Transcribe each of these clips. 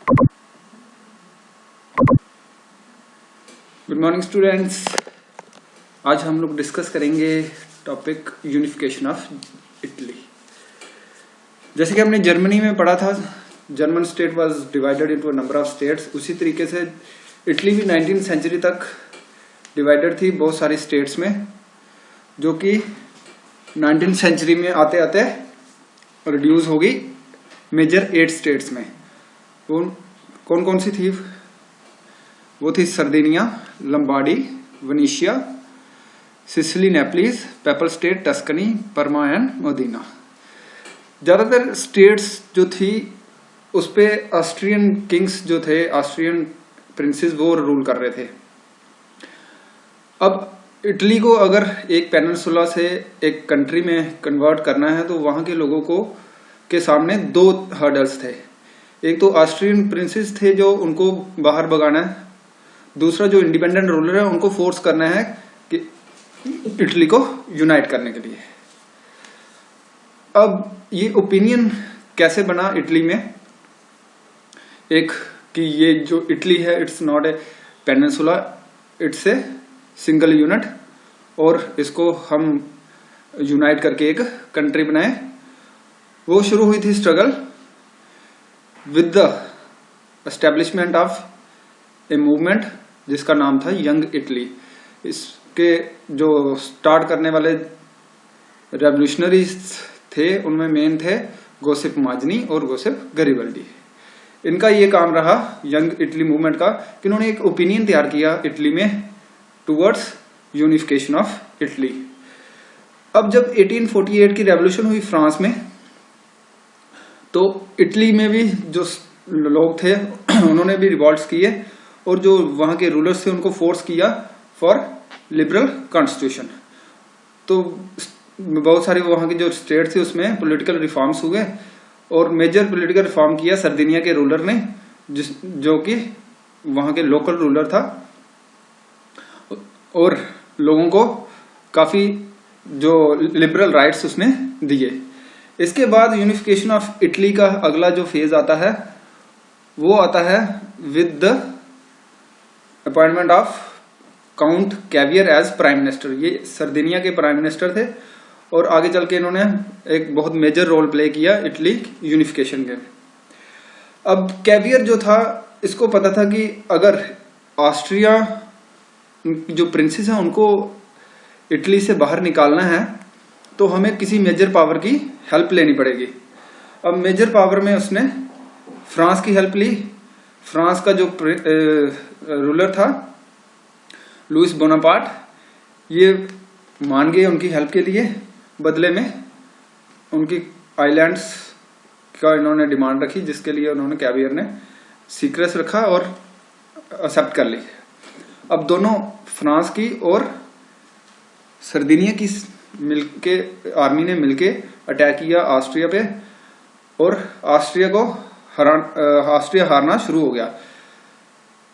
Good morning students. आज हम लोग डिस्कस करेंगे टॉपिक यूनिफिकेशन ऑफ इटली। जैसे कि हमने जर्मनी में पढ़ा था, German state was divided into a number of states. उसी तरीके से इटली भी 19वीं सेंचुरी तक डिवाइडेड थी बहुत सारी स्टेट्स में, जो कि 19वीं सेंचुरी में आते आते रिड्यूस हो गई मेजर 8 स्टेट्स में। कौन कौन सी थी? वो थी Sardinia, Lombardy, Venetia, Sicily, Naples, papal state, Tuscany, Parma and Modena. ज्यादातर स्टेट्स जो थी उस पे ऑस्ट्रियन किंग्स जो थे, ऑस्ट्रियन प्रिंसेस, वो रूल कर रहे थे। अब इटली को अगर एक पेनिनसुला से एक कंट्री में कन्वर्ट करना है तो वहां के लोगों को के सामने 2 हर्डल्स थे। एक तो ऑस्ट्रियन प्रिंसेस थे जो उनको बाहर भगाना है, दूसरा जो इंडिपेंडेंट रूलर है उनको फोर्स करना है कि इटली को यूनाइट करने के लिए। अब ये ओपिनियन कैसे बना इटली में, एक कि ये जो इटली है it's not a peninsula, it's a single unit, और इसको हम यूनाइट करके एक कंट्री बनाए। वो शुरू हुई थी struggle with the establishment of a movement जिसका नाम था यंग इटली। इसके जो स्टार्ट करने वाले रेवोल्यूशनरीज थे उनमें मेन थे गोसिप माजनी और गोसिप गरीबल्डी। इनका ये काम रहा यंग इटली मूवमेंट का कि उन्होंने एक ओपिनियन तैयार किया इटली में टुवर्ड्स यूनिफिकेशन ऑफ इटली। अब जब 1848 की रेवोल्यूशन हुई फ्रांस में, तो इटली में भी जो लोग थे उन्होंने भी रिवॉल्ट्स किए और जो वहां के रूलर्स थे उनको फोर्स किया फॉर लिबरल कॉन्स्टिट्यूशन। तो बहुत सारे वहां के जो स्टेट थे उसमें पॉलिटिकल रिफॉर्म्स हुए और मेजर पॉलिटिकल रिफॉर्म किया सरदिनिया के रूलर ने, जो कि वहां के लोकल रूलर था, और लोगों को काफी जो लिबरल राइट्स उसने दिए। इसके बाद यूनिफिकेशन ऑफ इटली का अगला जो फेज आता है वो आता है with the appointment of count Cavour as prime minister. ये सरदिनिया के प्राइम मिनिस्टर थे और आगे चल के इन्होंने एक बहुत मेजर रोल प्ले किया इटली यूनिफिकेशन के। अब कैवियर जो था, इसको पता था कि अगर ऑस्ट्रिया जो प्रिंसेस है उनको इटली से बाहर निकालना है तो हमें किसी मेजर पावर की हेल्प लेनी पड़ेगी। अब मेजर पावर में उसने फ्रांस की हेल्प ली। फ्रांस का जो रूलर था लुइस बोनापार्ट, ये मान गए उनकी हेल्प के लिए। बदले में उनकी आइलैंड्स का इन्होंने डिमांड रखी, जिसके लिए उन्होंने कैवियर ने सीक्रेट रखा और एक्सेप्ट कर ली। अब दोनों फ्रांस की और सरदिनिया की मिलके आर्मी ने मिलके अटैक किया ऑस्ट्रिया पे, और ऑस्ट्रिया हारना शुरू हो गया।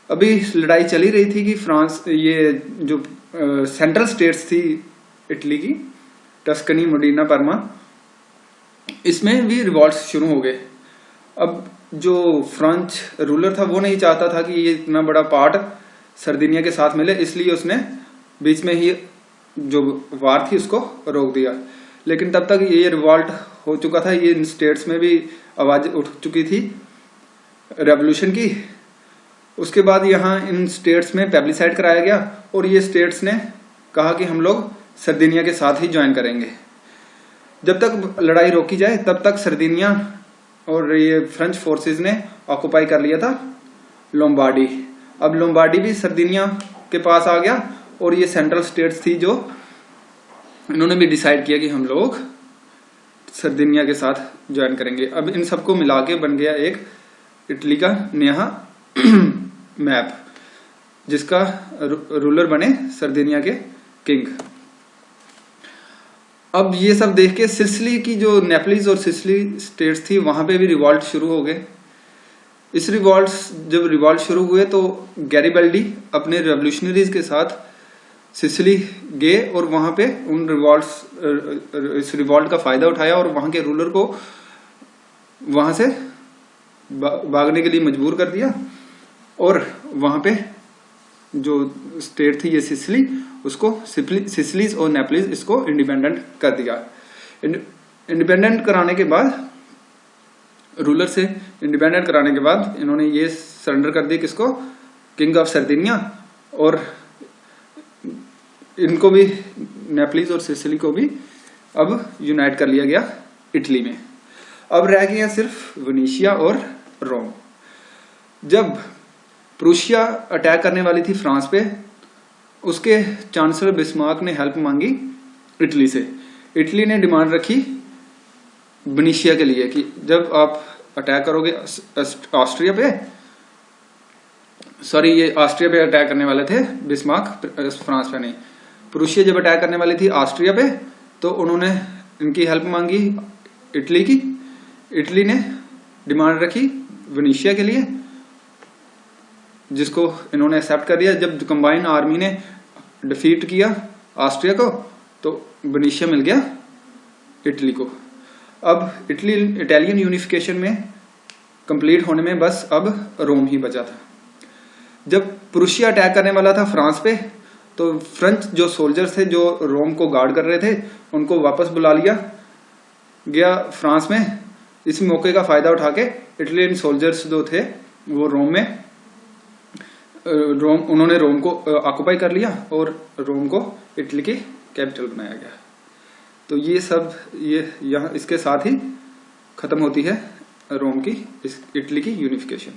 अभी लड़ाई चली रही थी कि फ्रांस, ये जो सेंट्रल स्टेट्स थी इटली की, टस्कनी, मोडीना, परमा, इसमें भी रिवॉल्ट शुरू हो गए। अब जो फ्रेंच रूलर था वो नहीं चाहता था कि ये इतना बड़ा पार्ट सरदिनिया के साथ मिले, इसलिए उसने बीच में ही जो वार थी उसको रोक दिया। लेकिन तब तक ये रिवॉल्ट हो चुका था, ये इन स्टेट्स में भी आवाज उठ चुकी थी रेवोल्यूशन की। उसके बाद यहाँ इन स्टेट्स में प्लेबिसाइड कराया गया और ये स्टेट्स ने कहा कि हम लोग सरदिनिया के साथ ही ज्वाइन करेंगे। जब तक लड़ाई रोकी जाए तब तक सरदिनिया और ये फ्रेंच फोर्सेस ने ऑक्युपाई कर लिया था लोम्बार्डी। अब लोम्बार्डी भी सरदिनिया के पास आ गया और ये सेंट्रल स्टेट्स थी जो इन्होंने भी डिसाइड किया कि हम लोग सरदिनिया के साथ ज्वाइन करेंगे। अब इन सबको मिला के बन गया एक इटली का नया मैप, जिसका रूलर बने सरदिनिया के किंग। अब ये सब देख के सिसिली की जो नेपलिस और सिसिली स्टेट्स थी वहां पे भी रिवॉल्ट शुरू हो गए। जब रिवॉल्ट शुरू हुए तो गैरिबल्डी अपने रेवोल्यूशनरीज के साथ सिसिली गए और वहां पे इस रिवॉल्ट का फायदा उठाया और वहां के रूलर को वहां से भागने के लिए मजबूर कर दिया और वहां पे जो स्टेट थी ये सिसिली, उसको सिसिलीज और नेपलिस इसको इंडिपेंडेंट कर दिया। इंडिपेंडेंट कराने के बाद, रूलर से इंडिपेंडेंट कराने के बाद इन्होंने ये सरेंडर कर दी किसको, किंग ऑफ सर्दिनिया, और इनको भी, नेपलिस और सिसिली को भी अब यूनाइट कर लिया गया इटली में। अब रह गए सिर्फ वेनेशिया और रोम। जब प्रूशिया अटैक करने वाली थी फ्रांस पे, उसके चांसलर बिस्मार्क ने हेल्प मांगी इटली से। इटली ने डिमांड रखी वेनेशिया के लिए कि जब आप अटैक करोगे ऑस्ट्रिया पे, सॉरी ये ऑस्ट्रिया पे अटैक करने वाले थे बिस्मार्क, फ्रांस पे नहीं, प्रूशिया जब अटैक करने वाली थी ऑस्ट्रिया पे, तो उन्होंने इनकी हेल्प मांगी इटली की। इटली ने डिमांड रखी वेनेशिया के लिए, जिसको इन्होंने एक्सेप्ट कर दिया। जब कंबाइन आर्मी ने डिफीट किया ऑस्ट्रिया को, तो वेनेशिया मिल गया इटली को। अब इटालियन यूनिफिकेशन में कंप्लीट होने में बस अब रोम ही बचा था। जब प्रूशिया अटैक करने वाला था फ्रांस पे, तो फ्रेंच जो सोल्जर्स थे जो रोम को गार्ड कर रहे थे, उनको वापस बुला लिया गया फ्रांस में। इस मौके का फायदा उठा के इटालियन सोल्जर्स जो थे वो उन्होंने रोम को ऑक्युपाई कर लिया और रोम को इटली की कैपिटल बनाया गया। तो ये सब यहाँ इसके साथ ही खत्म होती है रोम की, इटली की यूनिफिकेशन।